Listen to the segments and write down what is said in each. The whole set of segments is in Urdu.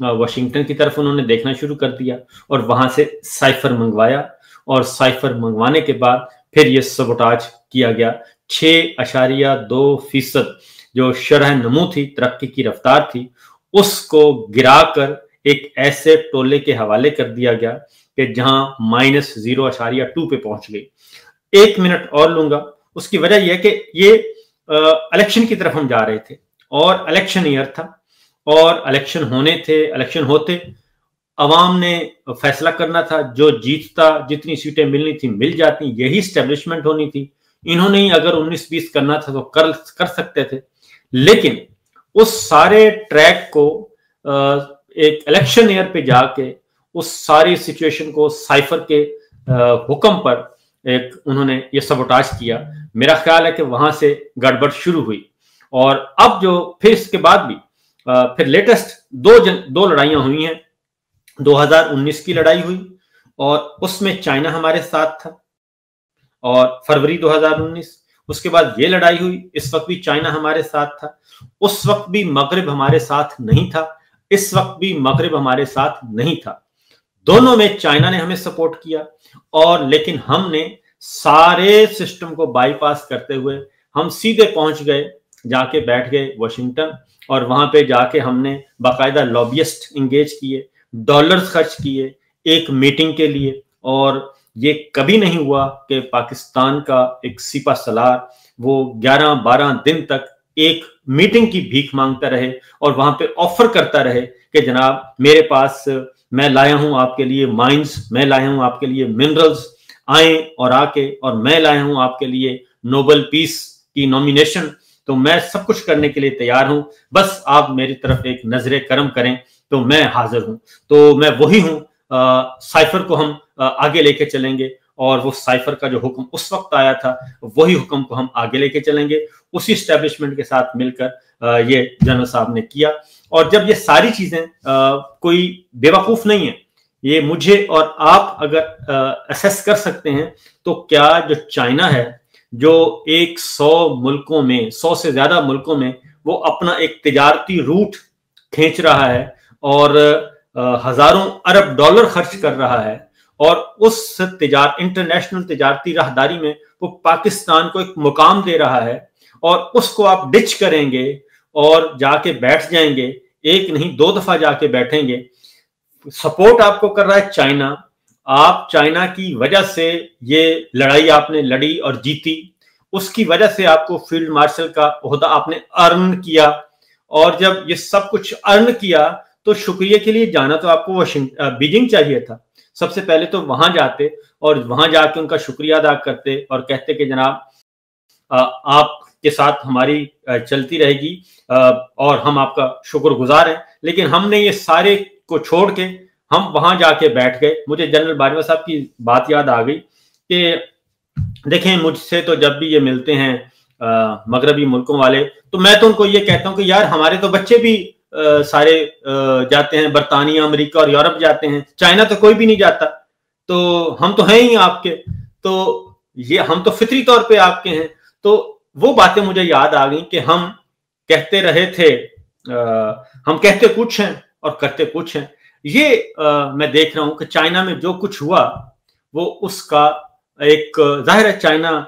واشنگٹن کی طرف انہوں نے دیکھنا شروع کر دیا اور وہاں سے سائفر منگوایا، اور سائفر منگوانے کے بعد پھر یہ سبوٹاج کیا گیا۔ 6.2% جو شرح نمو تھی، ترقی کی رفتار تھی، اس کو گرا کر ایک ایسے ٹولے کے حوالے کر دیا گیا کہ جہاں -0.2 پہ پہنچ گئی۔ 1 منٹ اور لوں گا، اس کی وجہ یہ ہے کہ یہ الیکشن کی طرف ہم جا رہے تھے اور الیکشن ایئر تھا، اور الیکشن ہونے تھے، الیکشن ہوتے عوام نے فیصلہ کرنا تھا، جو جیتتا، جتنی سیٹیں ملنی تھی مل جاتی، یہی اسٹیبلشمنٹ ہونی تھی۔ انہوں نے اگر 19-20 کرنا تھا تو کر سکتے تھے، لیکن اس سارے ٹریک کو ایک الیکشن ایئر پہ جا کے اس ساری سچویشن کو سائفر کے حکم پر ایک انہوں نے یہ سبوٹاج کیا۔ میرا خیال ہے کہ وہاں سے گڑبڑ شروع ہوئی، اور اب جو پھر اس کے بعد بھی پھر لیٹسٹ دو لڑائیاں ہوئی ہیں۔ 2019 کی لڑائی ہوئی اور اس میں چائنا ہمارے ساتھ تھا، اور فروری 2019 اس کے بعد یہ لڑائی ہوئی، اس وقت بھی چائنا ہمارے ساتھ تھا، اس وقت بھی مغرب ہمارے ساتھ نہیں تھا، اس وقت بھی مغرب ہمارے ساتھ نہیں تھا۔ دونوں میں چائنا نے ہمیں سپورٹ کیا، اور لیکن ہم نے سارے سسٹم کو بائی پاس کرتے ہوئے ہم سیدھے پہنچ گئے، جا کے بیٹھ گئے واشنگٹن، اور وہاں پہ جا کے ہم نے باقاعدہ لابیسٹ انگیج کیے، ڈالرز خرچ کیے ایک میٹنگ کے لیے، اور یہ کبھی نہیں ہوا کہ پاکستان کا ایک سپہ سالار وہ 11-12 دن تک ایک میٹنگ کی بھیک مانگتا رہے اور وہاں پہ آفر کرتا رہے کہ جناب میرے پاس میں لایا ہوں آپ کے لیے مائنز، میں لایا ہوں آپ کے لیے منرلز، آئیں اور آ کے، اور میں لایا ہوں آپ کے لیے نوبل پیس کی نومینیشن، تو میں سب کچھ کرنے کے لیے تیار ہوں، بس آپ میری طرف ایک نظر کرم کریں تو میں حاضر ہوں۔ تو میں وہی ہوں، سائفر کو ہم آگے لے کے چلیں گے، اور وہ سائفر کا جو حکم اس وقت آیا تھا وہی حکم کو ہم آگے لے کے چلیں گے، اسی اسٹیبلشمنٹ کے ساتھ مل کر یہ جنرل صاحب نے کیا۔ اور جب یہ ساری چیزیں کوئی بے وقوف نہیں ہے، یہ مجھے اور آپ اگر اسیس کر سکتے ہیں، تو کیا جو چائنا ہے، جو 100 ملکوں میں، 100 سے زیادہ ملکوں میں وہ اپنا ایک تجارتی روٹ کھینچ رہا ہے اور ہزاروں ارب ڈالر خرچ کر رہا ہے، اور اس انٹرنیشنل تجارتی راہداری میں وہ پاکستان کو ایک مقام دے رہا ہے، اور اس کو آپ ڈچ کریں گے اور جا کے بیٹھ جائیں گے، ایک نہیں 2 دفعہ جا کے بیٹھیں گے۔ سپورٹ آپ کو کر رہا ہے چائنا، آپ چائنا کی وجہ سے یہ لڑائی آپ نے لڑی اور جیتی، اس کی وجہ سے آپ کو فیلڈ مارشل کا عہدہ آپ نے ارن کیا، اور جب یہ سب کچھ ارن کیا تو شکریہ کے لیے جانا تو آپ کو بیجنگ چاہیے تھا۔ سب سے پہلے تو وہاں جاتے اور وہاں جا کے ان کا شکریہ ادا کرتے اور کہتے کہ جناب آپ کے ساتھ ہماری چلتی رہے گی اور ہم آپ کا شکر گزار ہیں، لیکن ہم نے یہ سارے کو چھوڑ کے ہم وہاں جا کے بیٹھ گئے۔ مجھے جنرل باجوہ صاحب کی بات یاد آ گئی کہ دیکھیں مجھ سے تو جب بھی یہ ملتے ہیں مغربی ملکوں والے، تو میں تو ان کو یہ کہتا ہوں کہ یار ہمارے تو بچے بھی سارے جاتے ہیں، برطانیہ، امریکہ اور یورپ جاتے ہیں، چائنا تو کوئی بھی نہیں جاتا، تو ہم تو ہیں ہی آپ کے، تو یہ ہم تو فطری طور پہ آپ کے ہیں۔ تو وہ باتیں مجھے یاد آ گئیں کہ ہم کہتے رہے تھے، ہم کہتے کچھ ہیں اور کرتے کچھ ہیں۔ یہ میں دیکھ رہا ہوں کہ چائنا میں جو کچھ ہوا وہ اس کا ایک ظاہر ہے، چائنا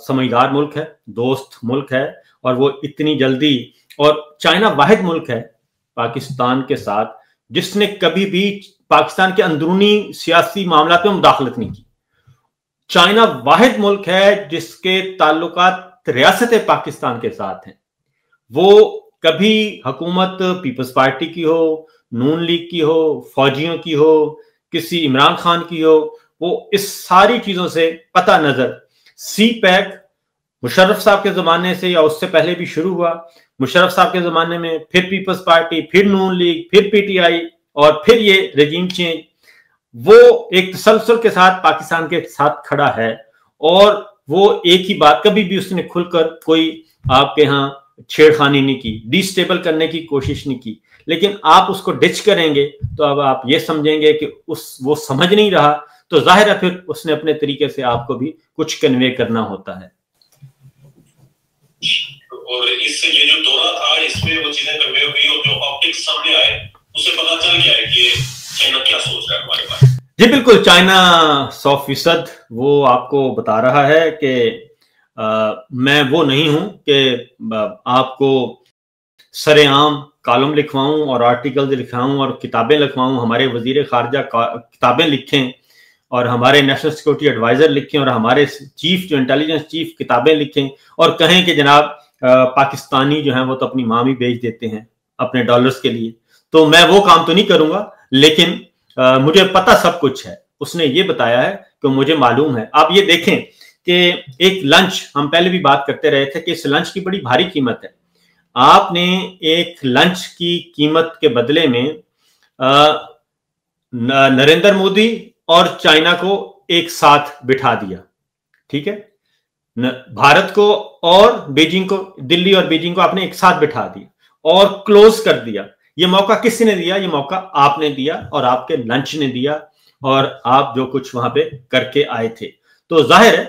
سمجھدار ملک ہے، دوست ملک ہے، اور وہ اتنی جلدی، اور چائنا واحد ملک ہے پاکستان کے ساتھ جس نے کبھی بھی پاکستان کے اندرونی سیاسی معاملات میں مداخلت نہیں کی۔ چائنا واحد ملک ہے جس کے تعلقات ریاست پاکستان کے ساتھ ہیں۔ وہ کبھی حکومت پیپلز پارٹی کی ہو، نون لیگ کی ہو، فوجیوں کی ہو، کسی عمران خان کی ہو، وہ اس ساری چیزوں سے قطع نظر سی پیک مشرف صاحب کے زمانے سے یا اس سے پہلے بھی شروع ہوا، مشرف صاحب کے زمانے میں، پھر پیپلز پارٹی، پھر نون لیگ، پھر پی ٹی آئی، اور پھر یہ رجیم چینج، وہ ایک تسلسل کے ساتھ پاکستان کے ساتھ کھڑا ہے، اور وہ ایک ہی بات، کبھی بھی اس نے کھل کر کوئی آپ کے ہاں چھیڑ خانی نہیں کی، ڈی سٹیبل کرنے کی کوشش نہیں کی، لیکن آپ اس کو ڈچ کریں گے تو اب آپ یہ سمجھیں گے کہ وہ سمجھ نہیں رہا، تو ظاہر ہے پھر اس نے اپنے طریقے سے آپ کو بھی کچھ کنوے کرنا ہوتا ہے۔ اور اس سے یہ جو دورہ تھا اس میں وہ چیزیں کنوے ہوئی، اور جو آپٹکس سامنے آئے اس سے جی بالکل، چائنا 100% وہ آپ کو بتا رہا ہے کہ میں وہ نہیں ہوں کہ آپ کو سر عام کالم لکھواؤں اور آرٹیکل لکھواؤں اور کتابیں لکھواؤں، ہمارے وزیر خارجہ کتابیں لکھیں اور ہمارے نیشنل سیکورٹی ایڈوائزر لکھیں اور ہمارے چیف جو انٹیلیجنس چیف کتابیں لکھیں اور کہیں کہ جناب پاکستانی جو ہیں وہ تو اپنی ماں بھی بیچ دیتے ہیں اپنے ڈالرز کے لیے. تو میں وہ کام تو نہیں کروں گا، لیکن مجھے پتہ سب کچھ ہے. اس نے یہ بتایا ہے کہ مجھے معلوم ہے. آپ یہ دیکھیں کہ ایک لنچ، ہم پہلے بھی بات کرتے رہے تھے کہ اس لنچ کی بڑی بھاری قیمت ہے. آپ نے ایک لنچ کی قیمت کے بدلے میں نریندر مودی اور چائنا کو ایک ساتھ بٹھا دیا، ٹھیک ہے، بھارت کو اور بیجنگ کو، دلی اور بیجنگ کو آپ نے ایک ساتھ بٹھا دیا اور کلوز کر دیا. یہ موقع کس نے دیا؟ یہ موقع آپ نے دیا اور آپ کے لنچ نے دیا اور آپ جو کچھ وہاں پہ کر کے آئے تھے. تو ظاہر ہے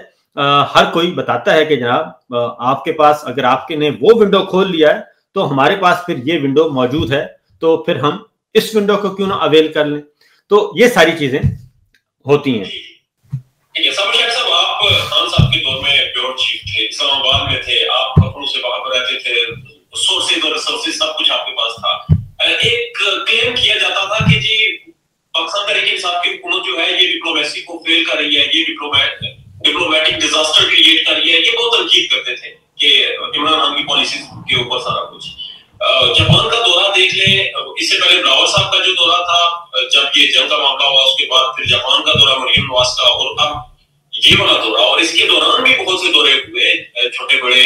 ہر کوئی بتاتا ہے کہ جناب آپ کے پاس اگر آپ کے نے وہ ونڈو کھول لیا ہے تو ہمارے پاس پھر یہ ونڈو موجود ہے، تو پھر ہم اس ونڈو کو کیوں نہ اویل کر لیں. تو یہ ساری چیزیں ہوتی ہیں. آپ خان صاحب کے دور میں بیورو چیف تھے، اسلام آباد میں تھے، آپ کپڑوں سے باہر رہتے تھے، سورسز اور ریسورسز سب کچھ آپ کے پاس تھا. ایک کلیم کیا جاتا تھا کہ جی پاکستان تحریک انصاف کی حکومت جو ہے یہ ڈپلومیسی کو فیل کر رہی ہے، یہ ڈپلومیٹک ڈیزاسٹر کریٹ کر رہی ہے. یہ بہت تنقید کرتے تھے کہ عمران خان کی پالیسیز کے اوپر سارا کچھ. جاپان کا دورہ دیکھ لیں، اس سے پہلے بلاول صاحب کا جو دورہ تھا جب یہ جنگ کا معاملہ ہوا، اس کے بعد پھر جاپان کا دورہ مریم نواز کا، اور اب یہ والا دورہ، اور اس کے دوران بھی بہت سے دورے ہوئے چھوٹے بڑے.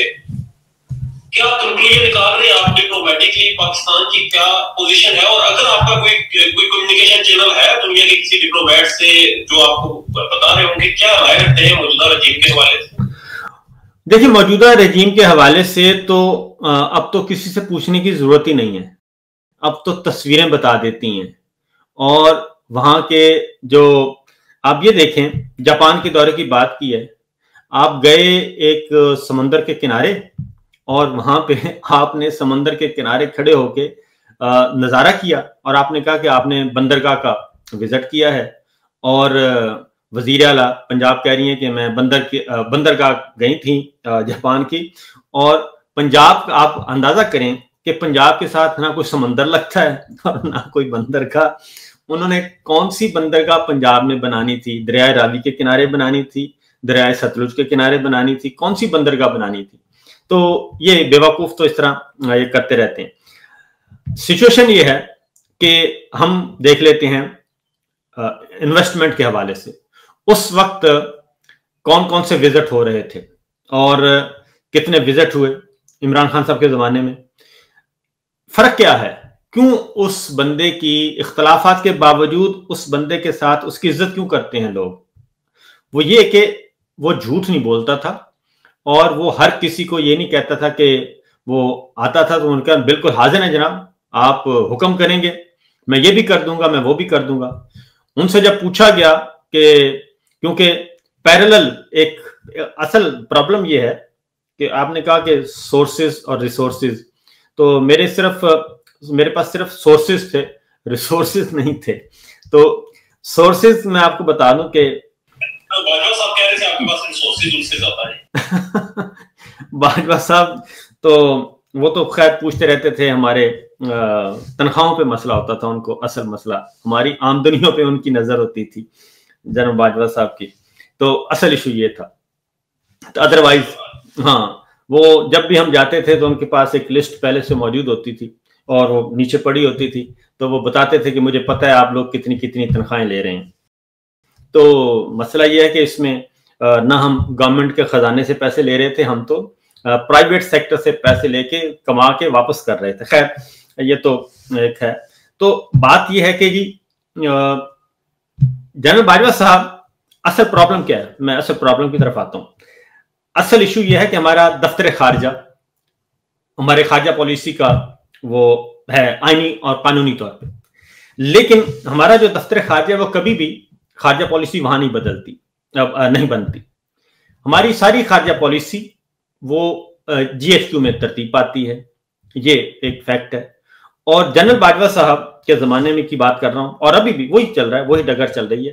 کیا کنکلوژن نکال رہے ہیں آپ ڈپلومیٹکلی پاکستان کی کیا پوزیشن ہے؟ اور اگر آپ کا کوئی کمیونیکیشن چینل ہے دنیا کے کسی ڈپلومیٹ سے جو آپ کو بتا رہے ہوں گے، کیا رائے رکھتے ہیں موجودہ رجیم کے حوالے سے؟ دیکھیں، موجودہ رجیم کے حوالے سے تو اب تو کسی سے پوچھنے کی ضرورت ہی نہیں ہے. اب تو تصویریں بتا دیتی ہیں. اور وہاں کے جو آپ یہ دیکھیں، جاپان کے دورے کی بات کی ہے، آپ گئے ایک سمندر کے کنارے اور وہاں پہ آپ نے سمندر کے کنارے کھڑے ہو کے نظارہ کیا اور آپ نے کہا کہ آپ نے بندرگاہ کا وزٹ کیا ہے. اور وزیر اعلیٰ پنجاب کہہ رہی ہیں کہ میں بندرگاہ گئی تھیں جاپان کی، اور پنجاب آپ اندازہ کریں کہ پنجاب کے ساتھ نہ کوئی سمندر لگتا ہے اور نہ کوئی بندرگاہ. انہوں نے کون سی بندرگاہ پنجاب میں بنانی تھی؟ دریائے راوی کے کنارے بنانی تھی، دریائے ستلج کے کنارے بنانی تھی، کون سی بندرگاہ بنانی تھی؟ تو یہ بے وقوف تو اس طرح یہ کرتے رہتے ہیں. سچویشن یہ ہے کہ ہم دیکھ لیتے ہیں انویسٹمنٹ کے حوالے سے اس وقت کون کون سے وزٹ ہو رہے تھے اور کتنے وزٹ ہوئے عمران خان صاحب کے زمانے میں. فرق کیا ہے؟ کیوں اس بندے کی اختلافات کے باوجود اس بندے کے ساتھ اس کی عزت کیوں کرتے ہیں لوگ؟ وہ یہ کہ وہ جھوٹ نہیں بولتا تھا اور وہ ہر کسی کو یہ نہیں کہتا تھا کہ وہ آتا تھا تو ان کا بالکل حاضر ہے جناب، آپ حکم کریں گے میں یہ بھی کر دوں گا، میں وہ بھی کر دوں گا. ان سے جب پوچھا گیا کہ کیونکہ پیرلل ایک اصل پرابلم یہ ہے کہ آپ نے کہا کہ سورسز اور ریسورسز، تو میرے پاس صرف سورسز تھے، ریسورسز نہیں تھے. تو سورسز میں آپ کو بتا دوں کہ باجوہ صاحب تو وہ تو خیر پوچھتے رہتے تھے، ہمارے تنخواہوں پہ مسئلہ ہوتا تھا ان کو، اصل مسئلہ ہماری آمدنیوں پہ ان کی نظر ہوتی تھی جناب باجوہ صاحب کی. تو اصل ایشو یہ تھا. تو ادروائز ہاں، وہ جب بھی ہم جاتے تھے تو ان کے پاس ایک لسٹ پہلے سے موجود ہوتی تھی اور وہ نیچے پڑی ہوتی تھی، تو وہ بتاتے تھے کہ مجھے پتہ ہے آپ لوگ کتنی کتنی تنخواہیں لے رہے ہیں. تو مسئلہ یہ ہے کہ اس میں نہ ہم گورنمنٹ کے خزانے سے پیسے لے رہے تھے، ہم تو پرائیویٹ سیکٹر سے پیسے لے کے کما کے واپس کر رہے تھے. خیر یہ تو ایک ہے. تو بات یہ ہے کہ جی جنرل باجوہ صاحب، اصل پرابلم کیا ہے؟ میں اصل پرابلم کی طرف آتا ہوں. اصل ایشو یہ ہے کہ ہمارا دفتر خارجہ، ہمارے خارجہ پالیسی کا وہ ہے آئینی اور قانونی طور پہ، لیکن ہمارا جو دفتر خارجہ وہ کبھی بھی خارجہ پالیسی وہاں نہیں بنتی. ہماری ساری خارجہ پالیسی وہ جی ایف کیو میں ترتیب پاتی ہے، یہ ایک فیکٹ ہے. اور جنرل باجوہ صاحب کے زمانے میں کی بات کر رہا ہوں اور ابھی بھی وہی چل رہا ہے، وہی ڈگر چل رہی ہے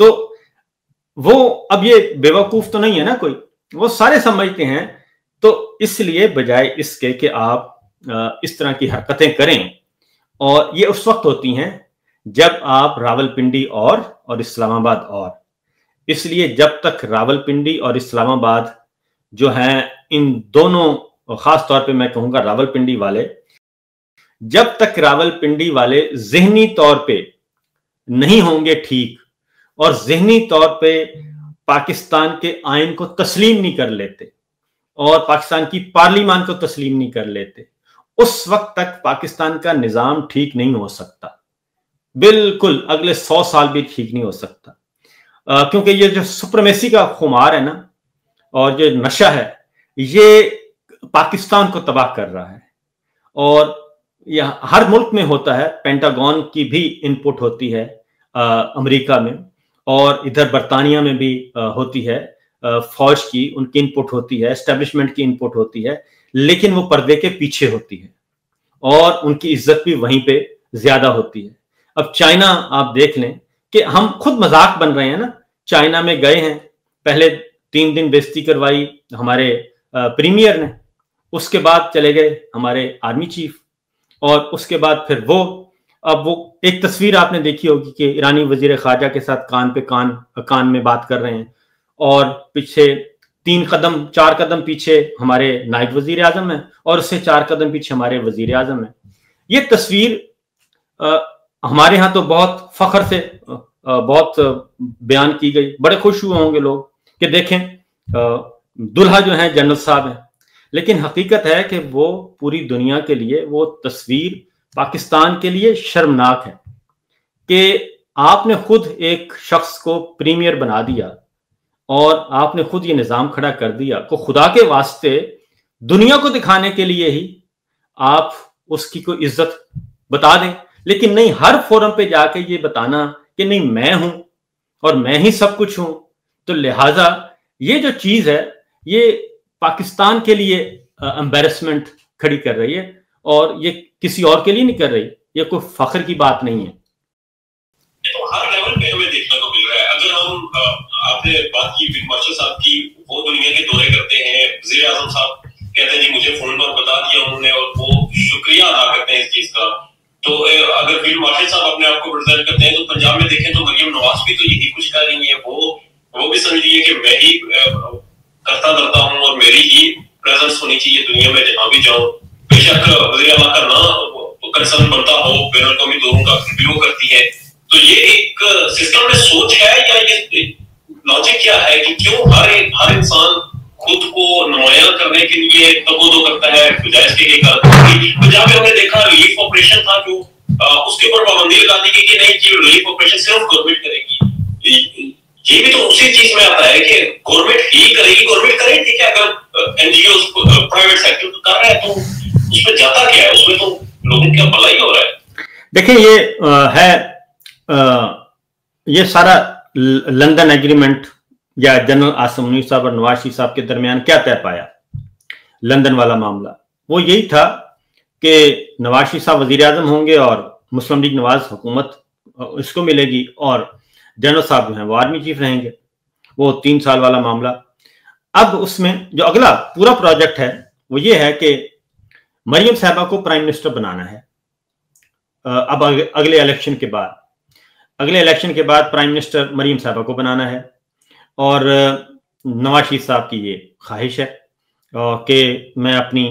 تو وہ اب یہ بیوقوف تو نہیں ہے نا کوئی، وہ سارے سمجھتے ہیں. تو اس لیے بجائے اس کے کہ آپ اس طرح کی حرکتیں کریں، اور یہ اس وقت ہوتی ہیں جب آپ راولپنڈی اور اسلام آباد اور، اس لیے جب تک راولپنڈی اور اسلام آباد جو ہیں، ان دونوں، خاص طور پہ میں کہوں گا راولپنڈی والے، جب تک راولپنڈی والے ذہنی طور پہ نہیں ہوں گے ٹھیک، اور ذہنی طور پہ پاکستان کے آئین کو تسلیم نہیں کر لیتے اور پاکستان کی پارلیمان کو تسلیم نہیں کر لیتے، اس وقت تک پاکستان کا نظام ٹھیک نہیں ہو سکتا. بالکل اگلے 100 سال بھی ٹھیک نہیں ہو سکتا. کیونکہ یہ جو سپرمیسی کا خمار ہے نا، اور جو نشہ ہے، یہ پاکستان کو تباہ کر رہا ہے. اور یہ ہر ملک میں ہوتا ہے، پینٹاگون کی بھی انپٹ ہوتی ہے امریکہ میں، اور ادھر برطانیہ میں بھی ہوتی ہے، فوج کی ان کی انپٹ ہوتی ہے، اسٹیبلشمنٹ کی انپٹ ہوتی ہے، لیکن وہ پردے کے پیچھے ہوتی ہے اور ان کی عزت بھی وہیں پہ زیادہ ہوتی ہے. اب چائنا آپ دیکھ لیں کہ ہم خود مذاق بن رہے ہیں نا. چائنا میں گئے ہیں، پہلے 3 دن بےعزتی کروائی ہمارے پریمیئر نے، اس کے بعد چلے گئے ہمارے آرمی چیف، اور اس کے بعد پھر اب وہ ایک تصویر آپ نے دیکھی ہوگی کہ ایرانی وزیر خارجہ کے ساتھ کان پہ کان میں بات کر رہے ہیں، اور پیچھے 3 قدم 4 قدم پیچھے ہمارے نائب وزیر اعظم ہیں، اور اس سے 4 قدم پیچھے ہمارے وزیر اعظم ہیں. یہ تصویر ہمارے ہاں تو بہت فخر سے بہت بیان کی گئی، بڑے خوش ہوئے ہوں گے لوگ کہ دیکھیں دلہا جو ہیں جنرل صاحب ہیں. لیکن حقیقت ہے کہ وہ پوری دنیا کے لیے وہ تصویر پاکستان کے لیے شرمناک ہے کہ آپ نے خود ایک شخص کو پریمیئر بنا دیا اور آپ نے خود یہ نظام کھڑا کر دیا کو خدا کے واسطے دنیا کو دکھانے کے لیے ہی آپ اس کی کوئی عزت بتا دیں. لیکن نہیں، ہر فورم پہ جا کے یہ بتانا کہ نہیں میں ہوں اور میں ہی سب کچھ ہوں. تو لہٰذا یہ جو چیز ہے یہ پاکستان کے لیے امبیرسمنٹ کھڑی کر رہی ہے، اور یہ کسی اور کے لیے نہیں کر رہی. یہ کوئی فخر کی بات نہیں ہے. تو ہر لیول پہ ہمیں دیکھنے کو مل رہا ہے. اگر ہم آپ نے بات کی فیلڈ مارشل صاحب کی، وہ دنیا کے دورے کرتے ہیں، وزیر اعظم صاحب کہتے ہیں جی مجھے فون پر بتا دیا انہوں نے، اور وہ شکریہ ادا کرتے ہیں اس چیز کا. تو اگر فیلڈ مارشل صاحب اپنے آپ کو پریزنٹ کرتے ہیں تو پنجاب میں دیکھیں تو مریم نواز بھی تو یہی کچھ کر رہی ہیں. وہ بھی سمجھ لیے کہ میں ہی کرتا دھرتا ہوں اور میری ہی پریزنس ہونی چاہیے دنیا میں جہاں بھی جاؤں. بے شک وزیر اعلیٰ کا نہ کنسرن بنتا ہو، بین الاقوامی دوروں کا بھی وہ کرتی ہے. تو یہ ایک سسٹم میں سوچ ہے یا یہ لاجک کیا ہے کہ کیوں ہر انسان خود کو نمایاں کرنے کے لیے تبودو کرتا ہے بجائے اس کے جہاں پہ ہم نے دیکھا ریلیف آپریشن تھا جو اس کے اوپر پابندی لگا دی گئی کہ نہیں جی ریلیف آپریشن صرف گورنمنٹ کرے گی. یہ بھی تو اسی چیز میں آتا ہے کہ گورنمنٹ ہی کرے گی. گورنمنٹ کرے ٹھیک ہے، اگر N G Os private sector کر رہا ہے تو اس میں جاتا کیا ہے؟ اس میں تو لوگوں کا بھلائی ہو رہا ہے. دیکھیں یہ سارا لندن ایگریمنٹ یا جنرل عاصم منیب صاحب اور نواز شریف صاحب کے درمیان کیا طے پایا. لندن والا معاملہ وہ یہی تھا کہ نواز شریف صاحب وزیر اعظم ہوں گے اور مسلم لیگ نواز حکومت اس کو ملے گی، اور جنرل صاحب جو ہیں وہ آرمی چیف رہیں گے. وہ 3 سال والا معاملہ. اب اس میں جو اگلا پورا پروجیکٹ ہے وہ یہ ہے کہ مریم صاحبہ کو پرائم منسٹر بنانا ہے. اب اگلے الیکشن کے بعد پرائم منسٹر مریم صاحبہ کو بنانا ہے، اور نواز شریف صاحب کی یہ خواہش ہے کہ میں اپنی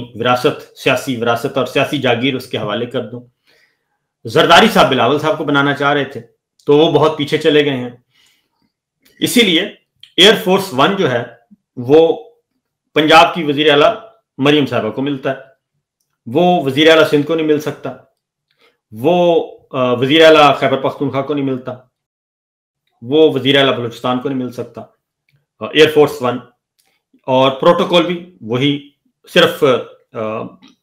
سیاسی وراثت اور سیاسی جاگیر اس کے حوالے کر دوں. زرداری صاحب بلاول صاحب کو بنانا چاہ رہے تھے تو وہ بہت پیچھے چلے گئے ہیں. اسی لیے ایئر فورس 1 جو ہے وہ پنجاب کی وزیر اعلیٰ مریم صاحبہ کو ملتا ہے، وہ وزیر اعلیٰ سندھ کو نہیں مل سکتا، وہ وزیر اعلیٰ خیبر پختونخوا کو نہیں ملتا، وہ وزیر اعلیٰ بلوچستان کو نہیں مل سکتا. ایئر فورس 1 اور پروٹوکول بھی وہی صرف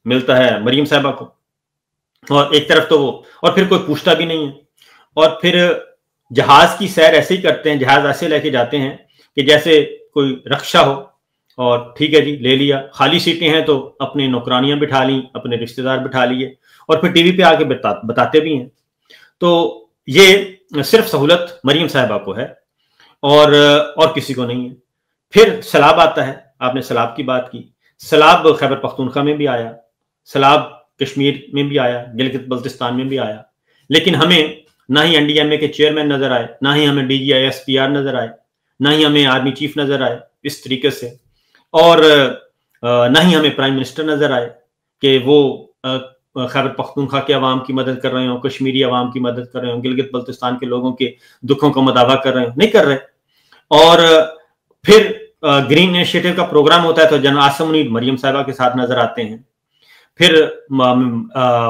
ملتا ہے مریم صاحبہ کو. اور ایک طرف تو وہ، اور پھر کوئی پوچھتا بھی نہیں ہے. اور پھر جہاز کی سیر ایسے ہی کرتے ہیں، جہاز ایسے لے کے جاتے ہیں کہ جیسے کوئی رکشا ہو، اور ٹھیک ہے جی لے لیا، خالی سیٹیں ہیں تو اپنی نوکرانیاں بٹھا لیں، اپنے رشتہ دار بٹھا لیے، اور پھر ٹی وی پہ آ کے بتاتے بھی ہیں. تو یہ صرف سہولت مریم صاحبہ کو ہے. اور کسی کو نہیں ہے. پھر سیلاب آتا ہے, آپ نے سیلاب کی بات کی, سیلاب خیبر پختونخوا میں بھی آیا, سیلاب کشمیر میں بھی آیا, گلگت بلتستان میں بھی آیا, لیکن ہمیں نہ ہی این ڈی ایم اے کے چیئرمین نظر آئے, نہ ہی ہمیں D G I S P R نظر آئے, نہ ہی ہمیں آرمی چیف نظر آئے اس طریقے سے, اور نہ ہی ہمیں پرائم منسٹر نظر آئے کہ وہ خیبر پختونخوا کے عوام کی مدد کر رہے ہوں, کشمیری عوام کی مدد کر رہے ہوں, گلگت بلتستان کے لوگوں کے دکھوں کو مداوا کر رہے ہوں, نہیں کر رہے. اور پھر گرین انیشیٹو کا پروگرام ہوتا ہے تو جنرل عاصم منیر مریم صاحبہ کے ساتھ نظر آتے ہیں. پھر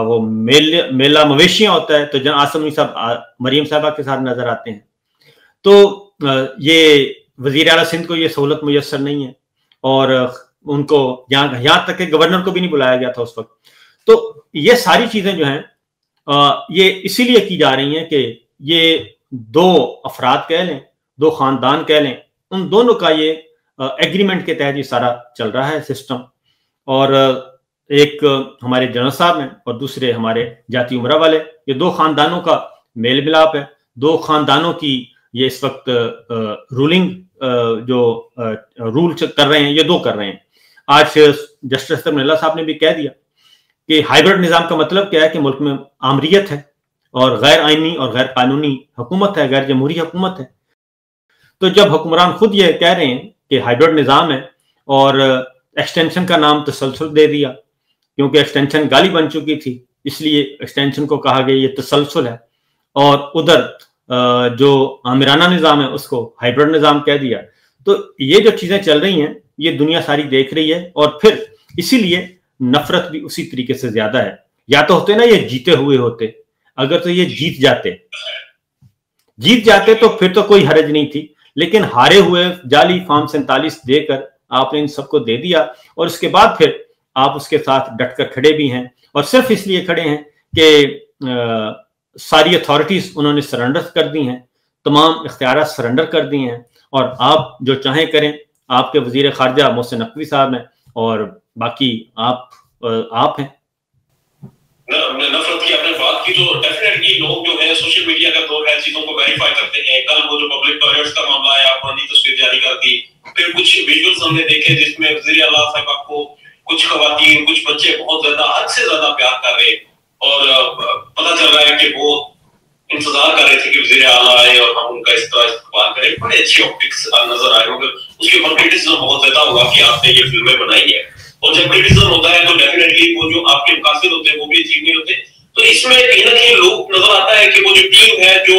وہ میلہ مویشیاں ہوتا ہے تو جنرل عاصم منیر صاحب مریم صاحبہ کے ساتھ نظر آتے ہیں. تو یہ وزیر اعلیٰ سندھ کو یہ سہولت میسر نہیں ہے, اور ان کو یہاں تک کہ گورنر کو بھی نہیں بلایا گیا تھا اس وقت. تو یہ ساری چیزیں جو ہیں یہ اسی لیے کی جا رہی ہیں کہ یہ دو افراد کہہ لیں, دو خاندان کہہ لیں, ان دونوں کا یہ ایگریمنٹ کے تحت یہ سارا چل رہا ہے سسٹم. اور ایک ہمارے جنرل صاحب ہیں اور دوسرے ہمارے جاتی عمرہ والے, یہ دو خاندانوں کا میل ملاپ ہے, دو خاندانوں کی یہ اس وقت رولنگ جو رول کر رہے ہیں یہ دو کر رہے ہیں. آج جسٹس اللہ صاحب نے بھی کہہ دیا کہ ہائیبرڈ نظام کا مطلب کیا ہے کہ ملک میں آمریت ہے اور غیر آئینی اور غیر قانونی حکومت ہے, غیر جمہوری حکومت ہے. تو جب حکمران خود یہ کہہ رہے ہیں کہ ہائیبرڈ نظام ہے اور ایکسٹینشن کا نام تسلسل دے دیا, کیونکہ ایکسٹینشن گالی بن چکی تھی اس لیے ایکسٹینشن کو کہا گیا یہ تسلسل ہے, اور ادھر جو آمرانہ نظام ہے اس کو ہائیبرڈ نظام کہہ دیا. تو یہ جو چیزیں چل رہی ہیں یہ دنیا ساری دیکھ رہی ہے, اور پھر اسی لیے نفرت بھی اسی طریقے سے زیادہ ہے. یا تو ہوتے نا یہ جیتے ہوئے ہوتے, اگر تو یہ جیت جاتے تو پھر تو کوئی حرج نہیں تھی, لیکن ہارے ہوئے جعلی فارم 47 دے کر آپ نے ان سب کو دے دیا, اور اس کے بعد پھر آپ اس کے ساتھ ڈٹ کر کھڑے بھی ہیں, اور صرف اس لیے کھڑے ہیں کہ ساری اتھارٹیز انہوں نے سرنڈر کر دی ہیں, تمام اختیارات سرنڈر کر دی ہیں, اور آپ جو چاہیں کریں. آپ کے وزیر خارجہ محسن نقوی صاحب ہیں اور باقی آپ ہیں. نفرت کی آپ نے بات کی تو ڈیفینیٹلی لوگ جو ہے سوشل میڈیا کا دور ہے, چیزوں کو ویریفائی کرتے ہیں. کل وہ جو پبلک ٹوائلٹس کا معاملہ ہے, آپ نے تصویر جاری کر دی, پھر کچھ ویژولز ہم نے دیکھے جس میں وزیر اعلیٰ صاحبہ کو کچھ خواتین کچھ بچے بہت زیادہ حد سے زیادہ پیار کر رہے, اور پتہ چل رہا ہے کہ وہ انتظار کر رہے تھے کہ وزیر اعلیٰ آئے اور ہم ان کا اس طرح استقبال کریں. بڑے اچھے آپٹکس نظر آئے, مگر اس کے اوپر کرٹیسزم بہت زیادہ ہوا کہ آپ نے یہ فلمیں بنائی ہے, اور جب کرٹیسزم ہوتا ہے تو ڈیفینیٹلی وہ جو آپ کے مقاصد ہوتے ہیں وہ بھی اچیو نہیں ہوتے. تو اس میں کہیں نہ کہیں لوگ نظر آتا ہے کہ وہ جو ٹیم ہے جو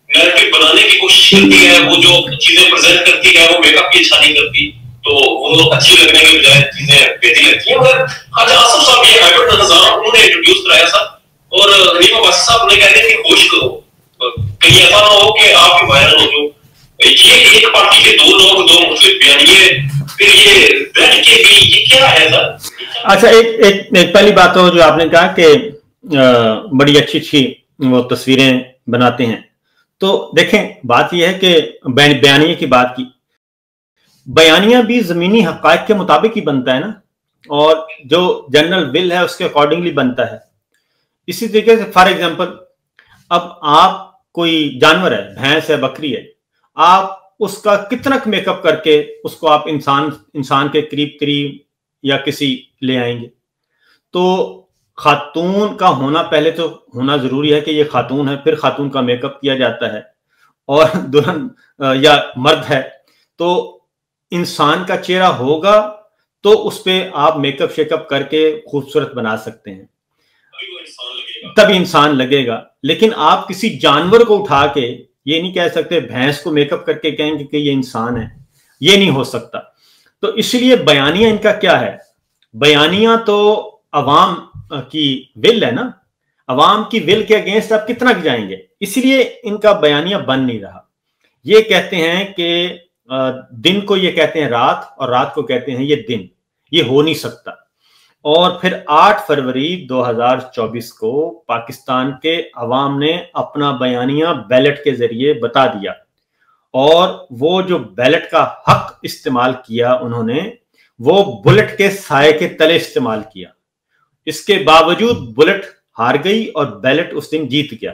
نیریٹو بنانے کی کوشش کرتی ہے, وہ جو چیزیں پریزنٹ کرتی ہے وہ میک اپ کی اچھا نہیں کرتی, تو وہ اچھی لگنے کے بجائے چیزیں بہتری لگتی ہیں. مگر خواجہ آصف صاحب یہ ہائیبرڈ نظام انہوں نے انٹروڈیوس کرایا تھا, اور حنیف عباسی صاحب نے کہتے ہیں کہ ہوش کرو, کہیں ایسا نہ ہو کہ آپ بھی وائرل ہو جو یہ ایک پارٹی کے دو لوگ دو مختلف بیانیے, پھر یہ بیٹھ کے بھی یہ کیا ہے سر؟ اچھا, ایک پہلی بات ہو جو آپ نے کہا کہ بڑی اچھی وہ تصویریں بناتے ہیں. تو دیکھیں بات یہ ہے کہ بیانیے کی بات کی, بیانیہ بھی زمینی حقائق کے مطابق ہی بنتا ہے نا, اور جو جنرل ول ہے اس کے اکارڈنگلی بنتا ہے. اسی طریقے سے فار ایگزامپل اب آپ کوئی جانور ہے, بھینس ہے, بکری ہے, آپ اس کا کتنا میک اپ کر کے اس کو آپ انسان کے قریب یا کسی لے آئیں گے. تو خاتون کا ہونا پہلے تو ہونا ضروری ہے کہ یہ خاتون ہے, پھر خاتون کا میک اپ کیا جاتا ہے, اور دلہن یا مرد ہے تو انسان کا چہرہ ہوگا تو اس پہ آپ میک اپ شیک اپ کر کے خوبصورت بنا سکتے ہیں, تبھی انسان لگے گا. لیکن آپ کسی جانور کو اٹھا کے یہ نہیں کہہ سکتے, بھینس کو میک اپ کر کے کہیں گے کہ یہ انسان ہے, یہ نہیں ہو سکتا. تو اس لیے بیانیہ ان کا کیا ہے, بیانیہ تو عوام کی ول ہے نا, عوام کی ول کے اگینسٹ آپ کتنا جائیں گے, اسی لیے ان کا بیانیہ بن نہیں رہا. یہ کہتے ہیں کہ دن کو یہ کہتے ہیں رات, اور رات کو کہتے ہیں یہ دن, یہ ہو نہیں سکتا. اور پھر 8 فروری 2024 کو پاکستان کے عوام نے اپنا بیانیہ بیلٹ کے ذریعے بتا دیا, اور وہ جو بیلٹ کا حق استعمال کیا انہوں نے, وہ بلٹ کے سائے کے تلے استعمال کیا. اس کے باوجود بلٹ ہار گئی اور بیلٹ اس دن جیت گیا.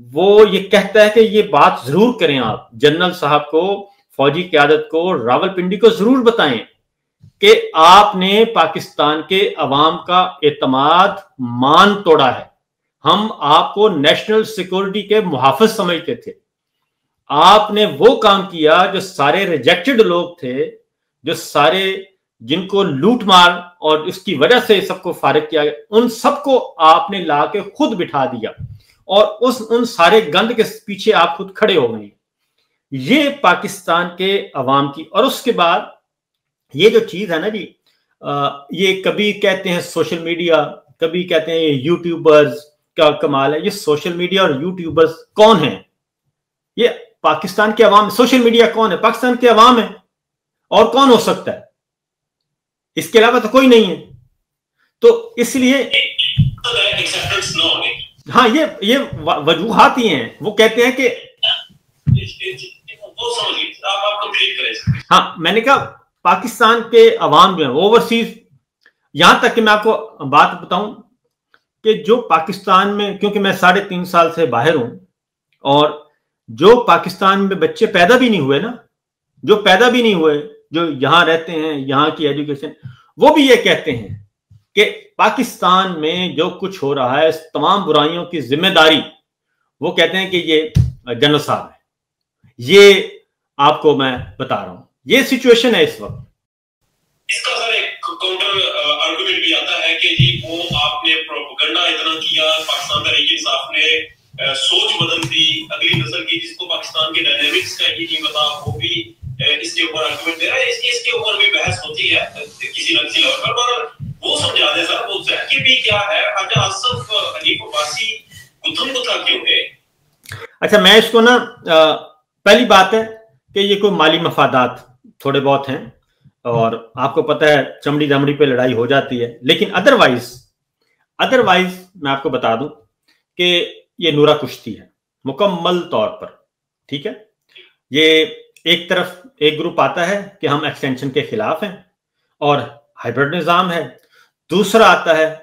وہ یہ کہتا ہے کہ یہ بات ضرور کریں، آپ جنرل صاحب کو، فوجی قیادت کو، راولپنڈی کو ضرور بتائیں کہ آپ نے پاکستان کے عوام کا اعتماد مان توڑا ہے. ہم آپ کو نیشنل سیکورٹی کے محافظ سمجھتے تھے. آپ نے وہ کام کیا جو سارے ریجیکٹڈ لوگ تھے، جو سارے جن کو لوٹ مار اور اس کی وجہ سے سب کو فارغ کیا گیا، ان سب کو آپ نے لا کے خود بٹھا دیا اور ان سارے گند کے پیچھے آپ خود کھڑے ہو گئے. یہ پاکستان کے عوام کی. اور اس کے بعد یہ جو چیز ہے نا جی، یہ کبھی کہتے ہیں سوشل میڈیا، کبھی کہتے ہیں یوٹیوبرز کا کمال ہے. یہ سوشل میڈیا اور یوٹیوبرز کون ہیں؟ یہ پاکستان کے عوام. سوشل میڈیا کون ہے؟ پاکستان کے عوام ہے. اور کون ہو سکتا ہے؟ اس کے علاوہ تو کوئی نہیں ہے. تو اس لیے ہاں یہ وجوہات ہی ہیں. وہ کہتے ہیں کہ ہاں میں نے کہا پاکستان کے عوام جو ہیں اوورسیز، یہاں تک کہ میں آپ کو بات بتاؤں کہ جو پاکستان میں، کیونکہ میں 3.5 سال سے باہر ہوں، اور جو پاکستان میں بچے پیدا بھی نہیں ہوئے نا، جو پیدا بھی نہیں ہوئے، جو یہاں رہتے ہیں، یہاں کی ایجوکیشن، وہ بھی یہ کہتے ہیں کہ پاکستان میں جو کچھ ہو رہا ہے، اس تمام برائیوں کی ذمہ داری، وہ کہتے ہیں کہ یہ جنرل صاحب ہے. یہ آپ کو میں بتا رہا ہوں، یہ سچویشن ہے اس وقت. اس کا سر ایک کاؤنٹر آرگومنٹ بھی آتا ہے کہ جی وہ آپ نے پروپیگنڈا اتنا کیا، پاکستان تحریک انصاف نے سوچ بدل دی اگلی نسل کی، جس کو پاکستان کے ڈائنامکس کا یہ نہیں پتا، وہ بھی اس کے اوپر آرگومنٹ دے رہا ہے. اس کے اوپر بھی بحث ہوتی ہے کسی نہ کسی لیول پر. وہ سمجھا دیں سر، وہ ذہن بھی کیا ہے، خواجہ آصف حنیف عباسی گتھم گتھا کیوں ہے؟ اچھا، میں اس کو نا، پہلی بات ہے کہ یہ کوئی مالی مفادات تھوڑے بہت ہیں، اور آپ کو پتہ ہے چمڑی دمڑی پہ لڑائی ہو جاتی ہے. لیکن ادروائز میں آپ کو بتا دوں کہ یہ نورا کشتی ہے مکمل طور پر. ٹھیک ہے، یہ ایک طرف ایک گروپ آتا ہے کہ ہم ایکسٹینشن کے خلاف ہیں اور ہائیبرڈ نظام ہے، دوسرا آتا ہے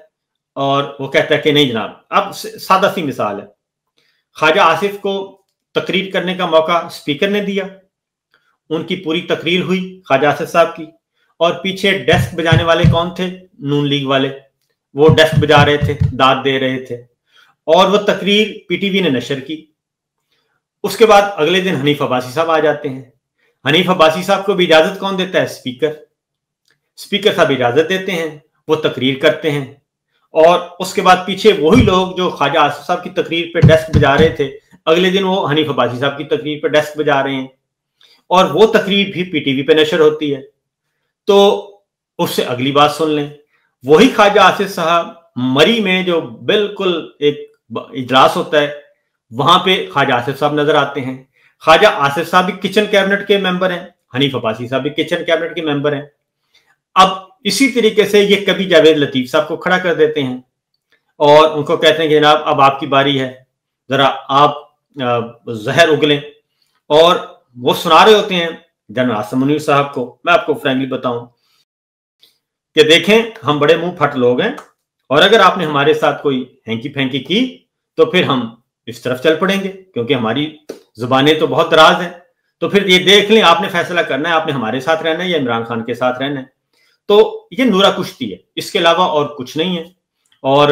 اور وہ کہتا ہے کہ نہیں جناب. اب سادہ سی مثال ہے، خواجہ آصف کو تقریر کرنے کا موقع اسپیکر نے دیا، ان کی پوری تقریر ہوئی خواجہ آصف صاحب کی، اور پیچھے ڈیسک بجانے والے کون تھے؟ نون لیگ والے. وہ ڈیسک بجا رہے تھے، داد دے رہے تھے، اور وہ تقریر پی ٹی وی نے نشر کی. اس کے بعد اگلے دن حنیف عباسی صاحب آ جاتے ہیں. حنیف عباسی صاحب کو بھی اجازت کون دیتا ہے؟ اسپیکر صاحب اجازت دیتے ہیں، وہ تقریر کرتے ہیں. اور اس کے بعد پیچھے وہی لوگ جو خواجہ آصف صاحب کی تقریر پہ ڈیسک بجا رہے تھے، اگلے دن وہ حنیف عباسی صاحب کی تقریر پہ ڈیسک بجا رہے ہیں، اور وہ تقریر بھی پی ٹی وی پہ نشر ہوتی ہے. تو اس سے اگلی بات سن لیں، وہی خواجہ آصف صاحب مری میں جو بالکل ایک اجلاس ہوتا ہے، وہاں پہ خواجہ آصف صاحب نظر آتے ہیں. خواجہ آصف صاحب بھی کچن کیبنٹ کے ممبر ہیں، حنیف عباسی صاحب بھی کچن کیبنٹ کے ممبر ہیں. اب اسی طریقے سے یہ کبھی جاوید لطیف صاحب کو کھڑا کر دیتے ہیں اور ان کو کہتے ہیں کہ جناب اب آپ کی باری ہے، ذرا آپ زہر اگلیں. اور وہ سنا رہے ہوتے ہیں جنرل عاصم منیر صاحب کو. میں آپ کو فرینکلی بتاؤں کہ دیکھیں ہم بڑے منہ پھٹ لوگ ہیں، اور اگر آپ نے ہمارے ساتھ کوئی ہینکی پھینکی کی تو پھر ہم اس طرف چل پڑیں گے، کیونکہ ہماری زبانیں تو بہت دراز ہیں. تو پھر یہ دیکھ لیں، آپ نے فیصلہ کرنا ہے، آپ نے ہمارے ساتھ رہنا ہے یا عمران خان کے ساتھ رہنا ہے. تو یہ نورا کشتی ہے، اس کے علاوہ اور کچھ نہیں ہے. اور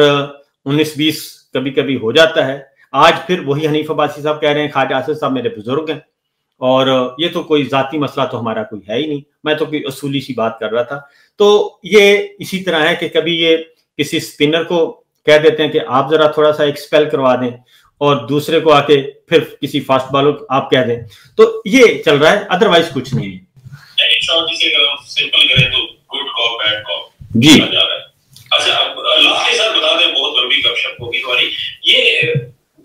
19-20 کبھی کبھی ہو جاتا ہے. آج پھر وہی حنیف عباسی صاحب کہہ رہے ہیں خواجہ آصف صاحب میرے بزرگ ہیں، اور یہ تو کوئی ذاتی مسئلہ تو ہمارا کوئی ہے ہی نہیں، میں تو کوئی اصولی سی بات کر رہا تھا. تو یہ اسی طرح ہے کہ کبھی یہ کسی اسپنر کو کہہ دیتے ہیں کہ آپ ذرا تھوڑا سا ایک اسپیل کروا دیں، اور دوسرے کو آ کے پھر کسی فاسٹ بالر آپ کہہ دیں. تو یہ چل رہا ہے، ادروائز کچھ نہیں ہے. جی اچھا، اللہ کے ساتھ بتا دیں، بہت لمبی گپ شپ ہوگی ہماری. یہ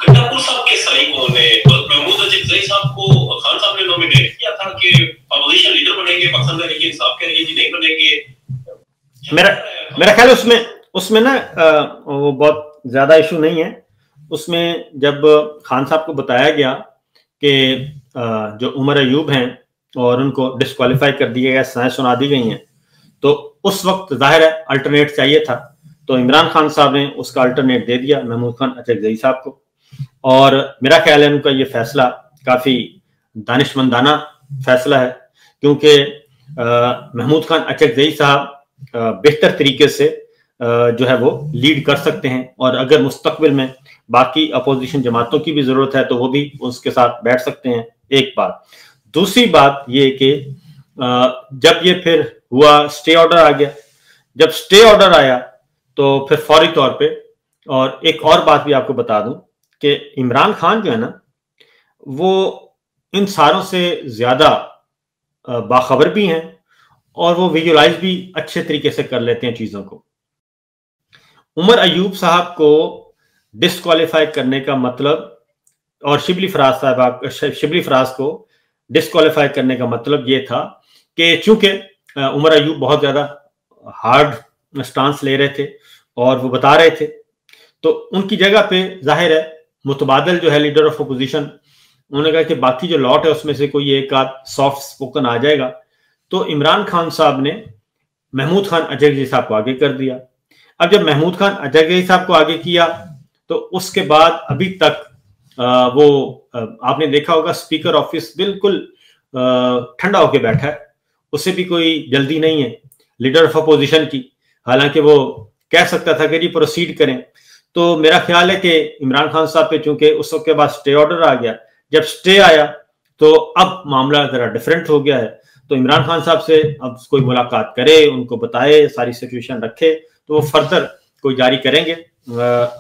گنڈاپور صاحب کے سائیکوں نے محمود اجزئی صاحب کو خان صاحب نے نومینیٹ کیا تھا کہ اپوزیشن لیڈر بنیں گے، پاکستان تحریک انصاف کہہ رہی ہے جی نہیں بنیں گے. میرا خیال اس میں نا وہ بہت زیادہ ایشو نہیں ہے. اس میں جب خان صاحب کو بتایا گیا کہ جو عمر ایوب ہیں اور ان کو ڈسکوالیفائی کر دیا گیا، سزائیں سنا دی گئی ہیں، تو اس وقت ظاہر ہے الٹرنیٹ چاہیے تھا، تو عمران خان صاحب نے اس کا الٹرنیٹ دے دیا محمود خان اچکزئی صاحب کو. اور میرا خیال ہے ان کا یہ فیصلہ کافی دانشمندانہ فیصلہ ہے، کیونکہ محمود خان اچکزئی صاحب بہتر طریقے سے جو ہے وہ لیڈ کر سکتے ہیں، اور اگر مستقبل میں باقی اپوزیشن جماعتوں کی بھی ضرورت ہے تو وہ بھی اس کے ساتھ بیٹھ سکتے ہیں، ایک بات۔ دوسری بات یہ کہ جب یہ پھر ہوا سٹے آرڈر آ گیا، جب سٹے آرڈر آیا تو پھر فوری طور پہ، اور ایک اور بات بھی آپ کو بتا دوں کہ عمران خان جو ہے نا وہ ان ساروں سے زیادہ باخبر بھی ہیں، اور وہ ویژولائز بھی اچھے طریقے سے کر لیتے ہیں چیزوں کو۔ عمر ایوب صاحب کو ڈسکوالیفائی کرنے کا مطلب، اور شبلی فراز کو ڈسکوالیفائی کرنے کا مطلب یہ تھا کہ چونکہ عمر ایوب بہت زیادہ ہارڈ سٹانس لے رہے تھے اور وہ بتا رہے تھے، تو ان کی جگہ پہ ظاہر ہے متبادل جو ہے لیڈر آف اپوزیشن، انہوں نے کہا کہ باقی جو لاٹ ہے اس میں سے کوئی ایک آدھ سافٹ سپوکن آ جائے گا، تو عمران خان صاحب نے محمود خان اچکزئی صاحب کو آگے کر دیا۔ اب جب محمود خان اچکزئی صاحب کو آگے کیا تو اس کے بعد ابھی تک وہ آپ نے دیکھا ہوگا اسپیکر آفس بالکل ٹھنڈا ہو کے بیٹھا ہے، اس سے بھی کوئی جلدی نہیں ہے لیڈر آف اپوزیشن کی، حالانکہ وہ کہہ سکتا تھا کہ جی پروسیڈ کریں۔ تو میرا خیال ہے کہ عمران خان صاحب پہ چونکہ اس وقت کے بعد سٹے آرڈر آ گیا، جب سٹے آیا تو اب معاملہ ذرا ڈیفرنٹ ہو گیا ہے، تو عمران خان صاحب سے اب کوئی ملاقات کرے، ان کو بتائے، ساری سچویشن رکھے، تو وہ فردر کوئی جاری کریں گے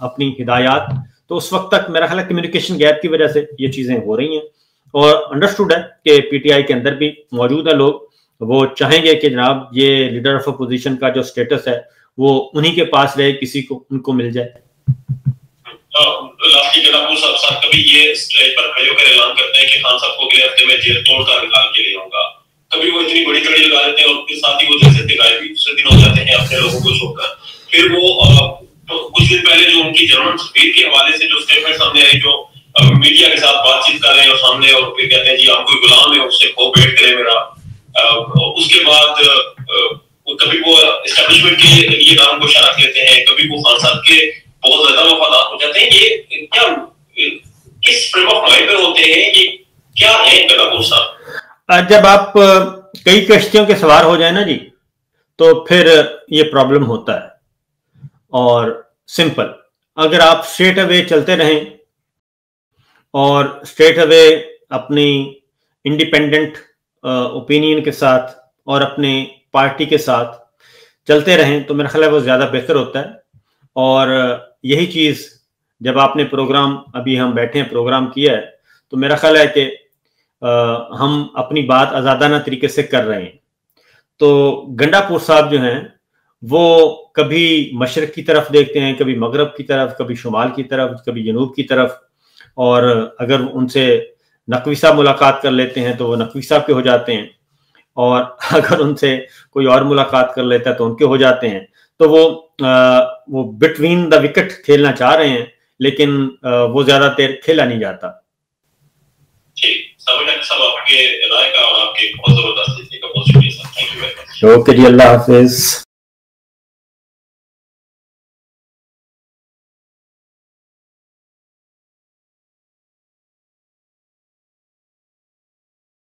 اپنی ہدایات۔ تو اس وقت تک میرا خیال ہے کمیونیکیشن گیپ کی وجہ سے یہ چیزیں ہو رہی ہیں، اور انڈرسٹوڈ ہے کہ پی ٹی آئی کے اندر بھی موجود ہے لوگ، وہ چاہیں گے کہ جناب یہ لیڈر آف اپوزیشن کا جو سٹیٹس ہے وہ انہی کے پاس رہے، کسی کو ان کو مل جائے۔ لاسٹی جناب صاحب کبھی یہ اسٹیج پر کھڑے ہو کر اعلان کرتے ہیں کہ خان صاحب کو اگلے ہفتے میں جیل توڑ کر نکال کے لے آؤں گا، کبھی وہ اتنی بڑی چڑی لگا دیتے ہیں اور پھر ساتھ ہی وہ جیسے دکھائے بھی دوسرے دن ہو جاتے ہیں اپنے لوگوں کو چھوڑ کر۔ پھر وہ کچھ دن پہلے جو ان کی جرمن سفیر کے حوالے سے جو اسٹیٹمنٹ سامنے آئی، جو میڈیا کے ساتھ بات چیت کر رہے ہیں اور سامنے، اور پھر کہتے ہیں جی آپ کوئی غلام ہے اس سے کوآپریٹ کرے میرا، اس کے بعد کبھی وہ اسٹیبلشمنٹ کے لیے نام کو شرک لیتے ہیں، کبھی وہ خان صاحب کے بہت زیادہ وفادار ہو جاتے ہیں۔ یہ کیا کس فریم آف مائنڈ پہ ہوتے ہیں، یہ کیا ہے ان کا نامور صاحب؟ جب آپ کئی کشتیوں کے سوار ہو جائیں نا جی تو پھر یہ پرابلم ہوتا ہے، اور سمپل اگر آپ اسٹریٹ اوے چلتے رہیں اور اسٹریٹ اوے اپنی انڈیپینڈنٹ اوپینین کے ساتھ اور اپنی پارٹی کے ساتھ چلتے رہیں تو میرا خیال ہے وہ زیادہ بہتر ہوتا ہے۔ اور یہی چیز جب آپ نے پروگرام، ابھی ہم بیٹھے ہیں پروگرام کیا ہے، تو میرا خیال ہے کہ ہم اپنی بات آزادانہ طریقے سے کر رہے ہیں۔ تو گنڈا پور صاحب جو ہیں وہ کبھی مشرق کی طرف دیکھتے ہیں، کبھی مغرب کی طرف، کبھی شمال کی طرف، کبھی جنوب کی طرف، اور اگر ان سے نقوی صاحب ملاقات کر لیتے ہیں تو وہ نقوی صاحب کے ہو جاتے ہیں، اور اگر ان سے کوئی اور ملاقات کر لیتا ہے تو ان کے ہو جاتے ہیں۔ تو وہ بٹوین دا وکٹ کھیلنا چاہ رہے ہیں، لیکن وہ زیادہ دیر کھیلا نہیں جاتا۔ اوکے جی، اللہ حافظ۔